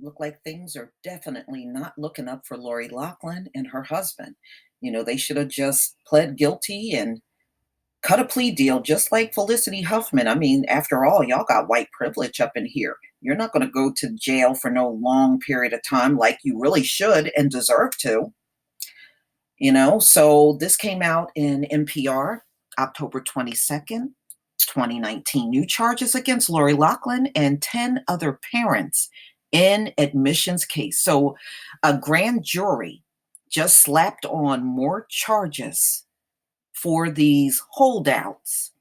look like things are definitely not looking up for Lori Loughlin and her husband. They should have just pled guilty and cut a plea deal, just like Felicity Huffman. I mean, after all, y'all got white privilege up in here. You're not going to go to jail for no long period of time like you really should and deserve to. So this came out in NPR October 22nd, 2019. New charges against Lori Loughlin and 10 other parents in admissions case. So a grand jury just slapped on more charges for these holdouts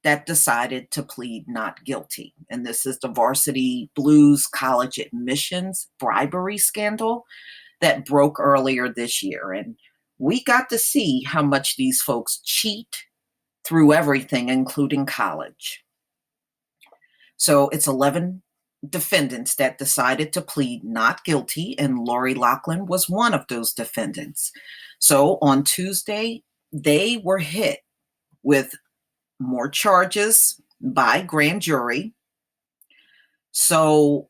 that decided to plead not guilty. And this is the Varsity Blues college admissions bribery scandal that broke earlier this year. And we got to see how much these folks cheat through everything, including college. So it's 11 defendants that decided to plead not guilty, and Lori Loughlin was one of those defendants. So on Tuesday, they were hit with more charges by grand jury. So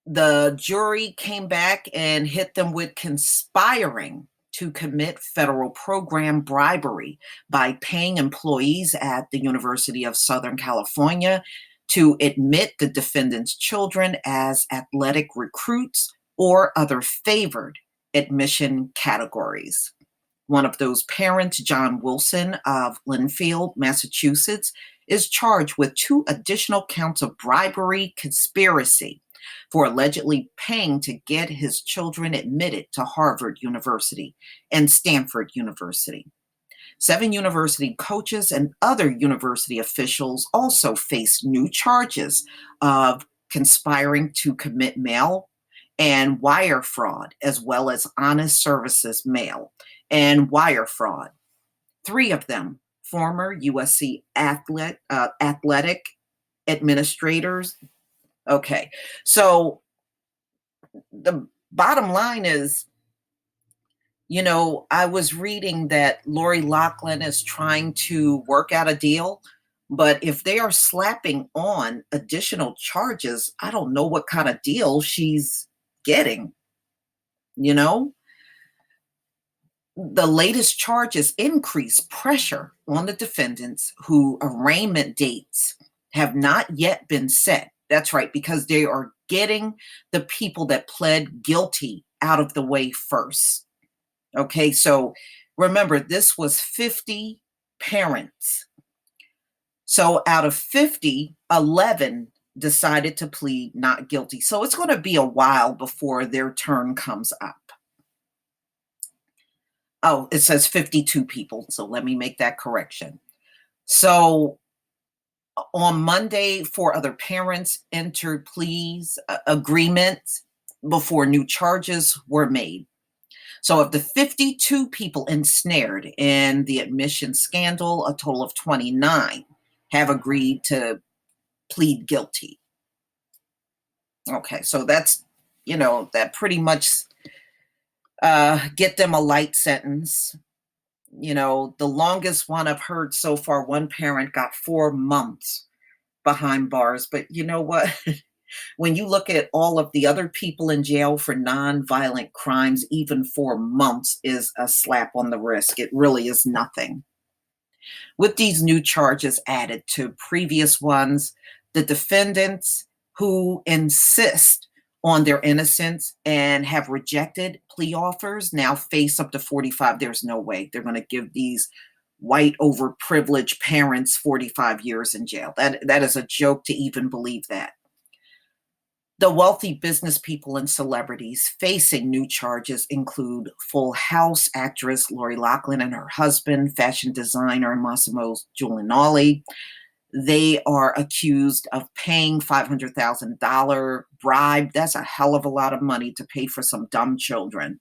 the jury came back and hit them with conspiring to commit federal program bribery by paying employees at the University of Southern California to admit the defendant's children as athletic recruits or other favored admission categories. One of those parents, John Wilson of Linfield, Massachusetts, is charged with 2 additional counts of bribery conspiracy for allegedly paying to get his children admitted to Harvard University and Stanford University. 7 university coaches and other university officials also faced new charges of conspiring to commit mail and wire fraud, as well as honest services mail and wire fraud. 3 of them, former USC athletic administrators. Okay, so the bottom line is, I was reading that Lori Loughlin is trying to work out a deal, but if they are slapping on additional charges, I don't know what kind of deal she's getting, The latest charges increase pressure on the defendants whose arraignment dates have not yet been set. That's right, because they are getting the people that pled guilty out of the way first. Okay, so remember, this was 50 parents. So out of 50, 11 decided to plead not guilty. So it's going to be a while before their turn comes up. Oh, it says 52 people. So let me make that correction. So on Monday, 4 other parents entered pleas agreements before new charges were made. So of the 52 people ensnared in the admission scandal, a total of 29 have agreed to plead guilty. Okay, so that's, that pretty much get them a light sentence. The longest one I've heard so far, one parent got 4 months behind bars. But you know what? When you look at all of the other people in jail for nonviolent crimes, even 4 months is a slap on the wrist. It really is nothing. With these new charges added to previous ones, the defendants who insist on their innocence and have rejected plea offers now face up to 45. There's no way they're going to give these white overprivileged parents 45 years in jail. That is a joke to even believe that. The wealthy business people and celebrities facing new charges include Full House actress Lori Loughlin and her husband, fashion designer Massimo Giuliani. They are accused of paying $500,000 bribe. That's a hell of a lot of money to pay for some dumb children.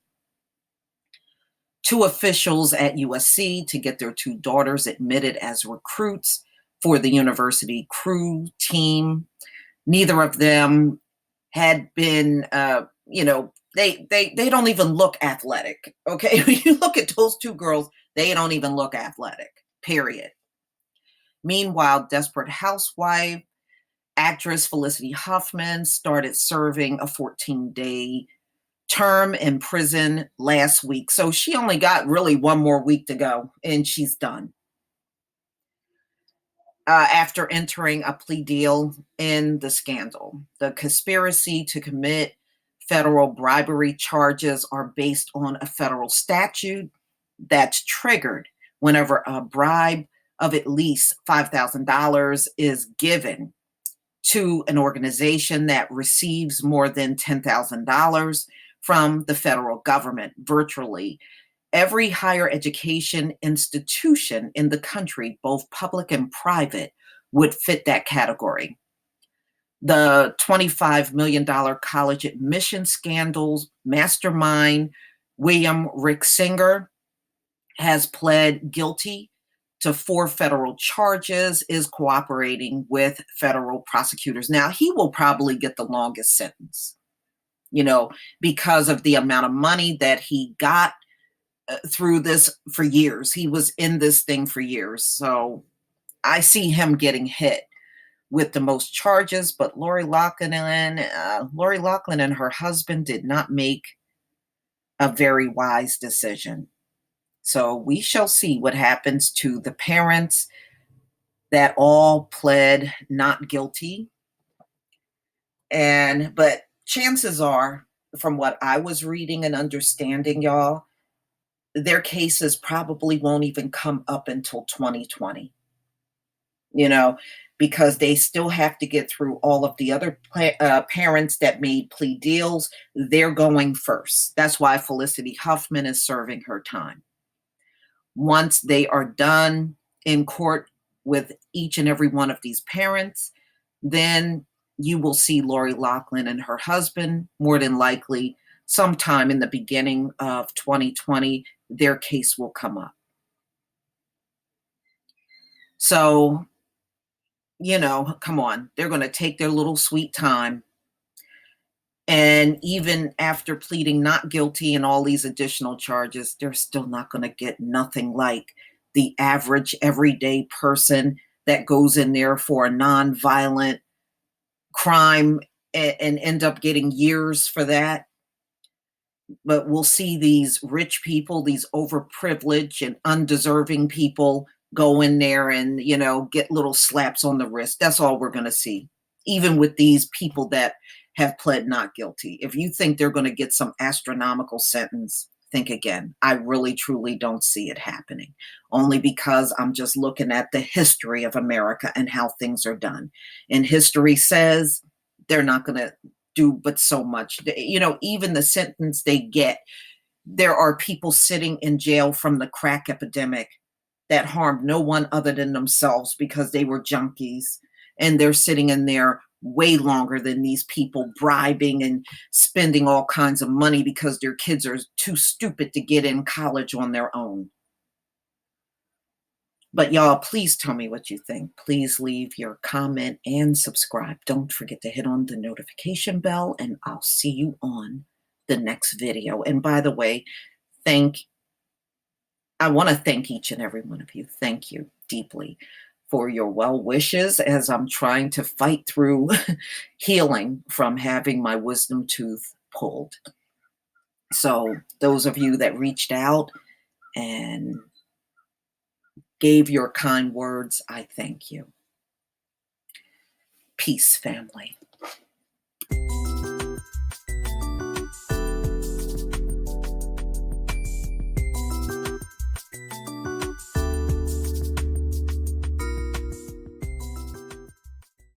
2 officials at USC to get their 2 daughters admitted as recruits for the university crew team. Neither of them had been, they don't even look athletic. Okay, when you look at those 2 girls, they don't even look athletic, period. Meanwhile, desperate housewife Actress Felicity Huffman started serving a 14-day term in prison last week. So she only got really one more week to go, and she's done. After entering a plea deal in the scandal, the conspiracy to commit federal bribery charges are based on a federal statute that's triggered whenever a bribe of at least $5,000 is given to an organization that receives more than $10,000 from the federal government. Virtually every higher education institution in the country, both public and private, would fit that category. The $25 million college admission scandals mastermind, William Rick Singer, has pled guilty to 4 federal charges, is cooperating with federal prosecutors. Now, he will probably get the longest sentence, because of the amount of money that he got through this for years. He was in this thing for years. So I see him getting hit with the most charges, but Lori Loughlin and her husband did not make a very wise decision. So we shall see what happens to the parents that all pled not guilty. But chances are, from what I was reading and understanding, y'all, their cases probably won't even come up until 2020, because they still have to get through all of the other parents that made plea deals. They're going first. That's why Felicity Huffman is serving her time. Once they are done in court with each and every one of these parents, then you will see Lori Loughlin and her husband, more than likely, sometime in the beginning of 2020, their case will come up. So, come on, they're going to take their little sweet time. And even after pleading not guilty and all these additional charges, they're still not going to get nothing like the average everyday person that goes in there for a non-violent crime and end up getting years for that. But we'll see these rich people, these overprivileged and undeserving people go in there and, get little slaps on the wrist. That's all we're going to see, even with these people that have pled not guilty. If you think they're going to get some astronomical sentence, think again. I really, truly don't see it happening, only because I'm just looking at the history of America and how things are done. And history says they're not going to do but so much. Even the sentence they get, there are people sitting in jail from the crack epidemic that harmed no one other than themselves because they were junkies, and they're sitting in there way longer than these people bribing and spending all kinds of money because their kids are too stupid to get in college on their own. But y'all, please tell me what you think. Please leave your comment and subscribe. Don't forget to hit on the notification bell, and I'll see you on the next video. And by the way, I want to thank each and every one of you. Thank you deeply for your well wishes as I'm trying to fight through healing from having my wisdom tooth pulled. So those of you that reached out and gave your kind words, I thank you. Peace, family.